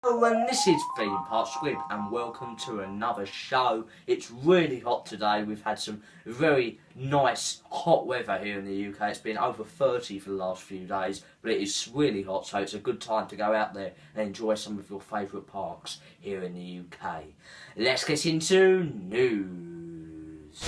Hello, and this is Theme Park Squib, and welcome to another show. It's really hot today. We've had some very nice hot weather here in the UK. It's been over 30 for the last few days, but it is really hot, so it's a good time to go out there and enjoy some of your favourite parks here in the UK. Let's get into news.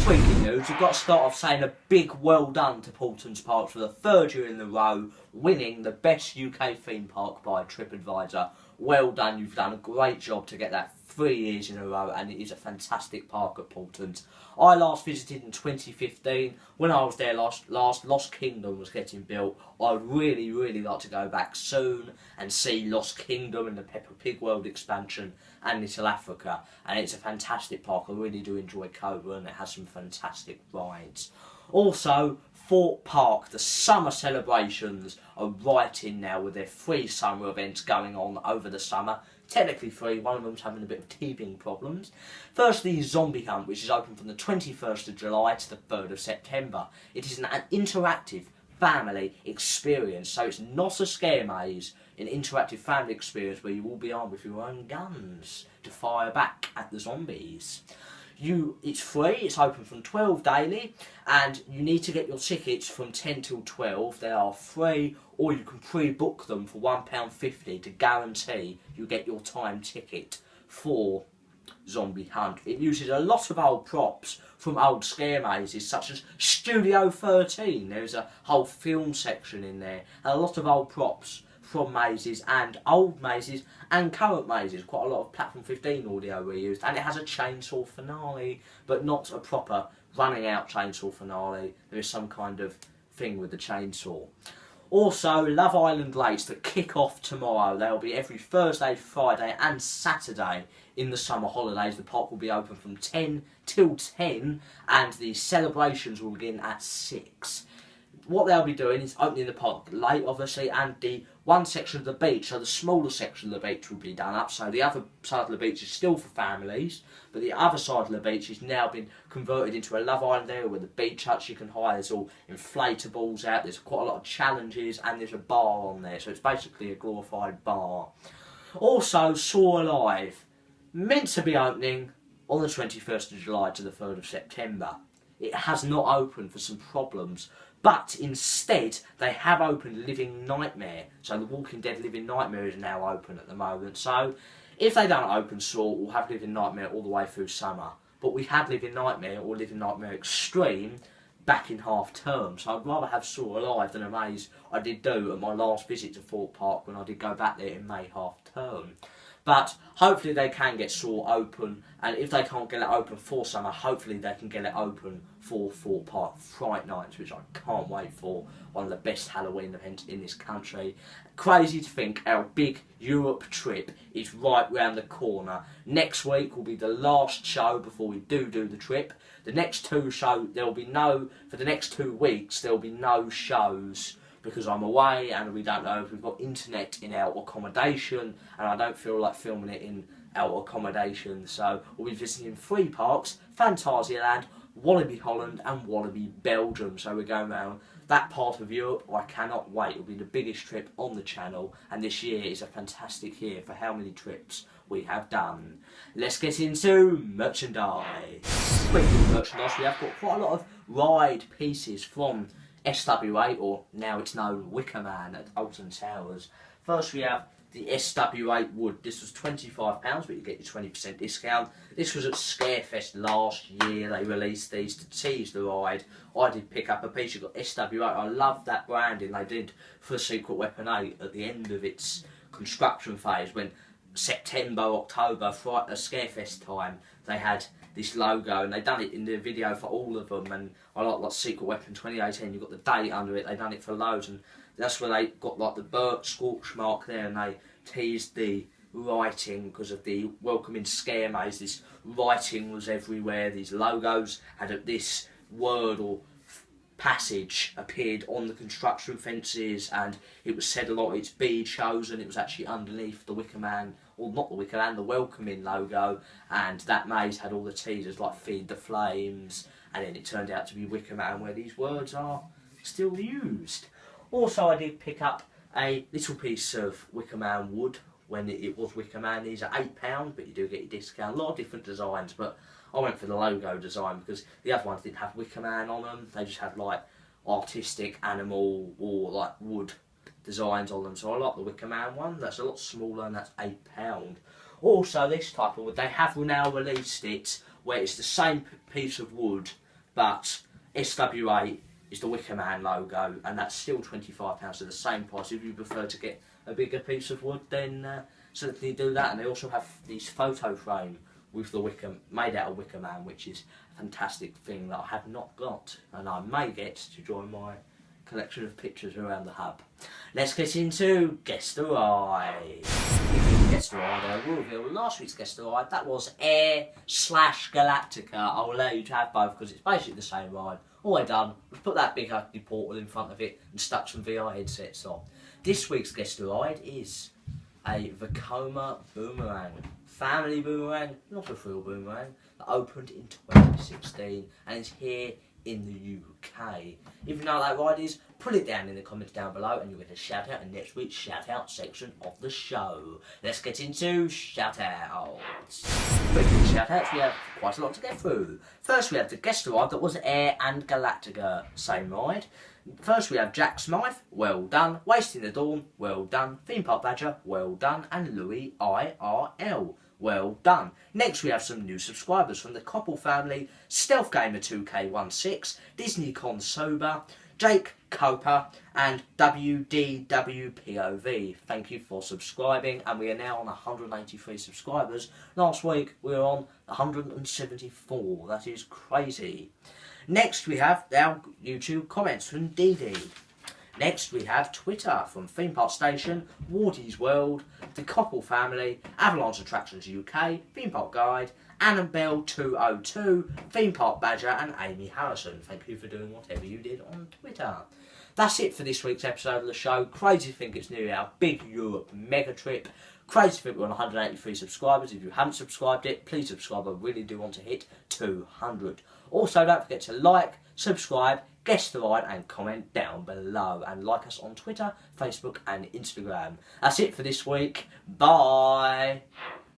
Tweaking news, we've got to start off saying a big well done to Paultons Parks for the third year in a row, winning the best UK theme park by TripAdvisor. Well done, you've done a great job to get that 3 years in a row, and it is a fantastic park at Paultons. I last visited in 2015. When I was there last, Lost Kingdom was getting built. I'd really like to go back soon and see Lost Kingdom and the Peppa Pig World expansion and Little Africa. And it's a fantastic park. I really do enjoy Cobra, and it has some fantastic rides. Also, Thorpe Park, the summer celebrations are right in now with their 3 summer events going on over the summer. Technically 3, one of them's having a bit of teething problems. Firstly, Zombie Hunt, which is open from the 21st of July to the 3rd of September. It is an interactive family experience, so it's not a scare maze, an interactive family experience where you will be armed with your own guns to fire back at the zombies. It's free, it's open from 12 daily, and you need to get your tickets from 10 till 12. They are free, or you can pre-book them for £1.50 to guarantee you get your time ticket for Zombie Hunt. It uses a lot of old props from old scare mazes such as Studio 13. There's a whole film section in there, and a lot of old props from mazes and old mazes and current mazes. Quite a lot of Platform 15 audio reused, and it has a chainsaw finale, but not a proper running out chainsaw finale. There is some kind of thing with the chainsaw. Also, Love Island Lates that kick off tomorrow. They'll be every Thursday, Friday and Saturday in the summer holidays. The park will be open from 10 till 10 and the celebrations will begin at 6. What they'll be doing is opening the park late, obviously, and the one section of the beach, so the smaller section of the beach will be done up, so the other side of the beach is still for families, but the other side of the beach has now been converted into a Love Island area with the beach huts you can hire. There's all inflatables out, there's quite a lot of challenges, and there's a bar on there, so it's basically a glorified bar. Also, Saw Alive, meant to be opening on the 21st of July to the 3rd of September. It has not opened for some problems, but instead they have opened Living Nightmare. So the Walking Dead Living Nightmare is now open at the moment. So if they don't open Saw, we'll have Living Nightmare all the way through summer. But we had Living Nightmare or Living Nightmare Extreme back in half term. So I'd rather have Saw Alive than a maze I did do at my last visit to Thorpe Park when I did go back there in May half term. But hopefully they can get Saw open, and if they can't get it open for summer, hopefully they can get it open for Thorpe Park Fright Nights, which I can't wait for. One of the best Halloween events in this country. Crazy to think our big Europe trip is right round the corner. Next week will be the last show before we do the trip. The next 2 shows, for the next 2 weeks, there will be no shows, because I'm away and we don't know if we've got internet in our accommodation, and I don't feel like filming it in our accommodation. So we'll be visiting 3 parks: Phantasialand, Wallaby Holland and Wallaby Belgium. So we're going around that part of Europe. I cannot wait. It'll be the biggest trip on the channel, and this year is a fantastic year for how many trips we have done. Let's get into merchandise. Speaking of merchandise, we have got quite a lot of ride pieces from SW8, or now it's known Wicker Man at Alton Towers. First we have the SW8 wood. This was £25, but you get your 20% discount. This was at Scarefest last year. They released these to tease the ride. I did pick up a piece. You've got SW8. I love that branding they did for Secret Weapon 8 at the end of its construction phase, when September, October, Scarefest time, they had this logo, and they've done it in the video for all of them. And I like Secret Weapon 2018, you've got the date under it, they've done it for loads, and that's where they got like the Burt Scorch mark there, and they teased the writing because of the welcoming scare maze. This writing was everywhere, these logos had this word or passage appeared on the construction fences, and it was said a lot, it's be chosen. It was actually underneath the Wicker Man, or not the Wicker Man, the welcoming logo, and that maze had all the teasers like Feed the Flames, and then it turned out to be Wicker Man, where these words are still used. Also, I did pick up a little piece of Wicker Man wood when it was Wicker Man. These are £8, but you do get your discount. A lot of different designs, but I went for the logo design because the other ones didn't have Wicker Man on them. They just had like artistic animal or like wood designs on them. So I like the Wicker Man one. That's a lot smaller and that's £8. Also, this type of wood, they have now released it where it's the same piece of wood, but SW8 is the Wicker Man logo, and that's still £25, so the same price. If you prefer to get a bigger piece of wood, then certainly do that. And they also have these photo frame with the made out of Wicker Man, which is a fantastic thing that I have not got, and I may get to join my collection of pictures around the hub. Let's get into Guess the Ride. Guess the Ride, I will reveal last week's Guess the Ride. That was Air/Galactica. I will allow you to have both because it's basically the same ride. All I've done was put that big ugly portal in front of it and stuck some VR headsets on. This week's Guess the Ride is a Vekoma boomerang. Family boomerang, not a real boomerang, that opened in 2016 and is here in the UK. If you know what that ride is, put it down in the comments down below and you'll get a shout out in next week's shout out section of the show. Let's get into shout outs. Quickly shout outs, we have quite a lot to get through. First we have the Guess the Ride that was Air and Galactica, same ride. First we have Jack Smythe, well done. Wasting the Dawn, well done. Theme Park Badger, well done. And Louis IRL, well done. Next we have some new subscribers from the Koppel family: Stealth Gamer 2K16, Disney Con Sober, Jake Coper and WDWPOV. Thank you for subscribing, and we are now on 183 subscribers. Last week we were on 174. That is crazy. Next we have our YouTube comments from Dee. Next we have Twitter from Theme Park Station, Wardy's World, the Koppel family, Avalanche Attractions UK, Theme Park Guide, Annabelle 202, Theme Park Badger and Amy Harrison. Thank you for doing whatever you did on Twitter. That's it for this week's episode of the show. Crazy to think it's nearly our big Europe mega trip. Crazy to think we're on 183 subscribers. If you haven't subscribed yet, please subscribe. I really do want to hit 200. Also, don't forget to like, subscribe, guess the ride and comment down below. And like us on Twitter, Facebook and Instagram. That's it for this week. Bye.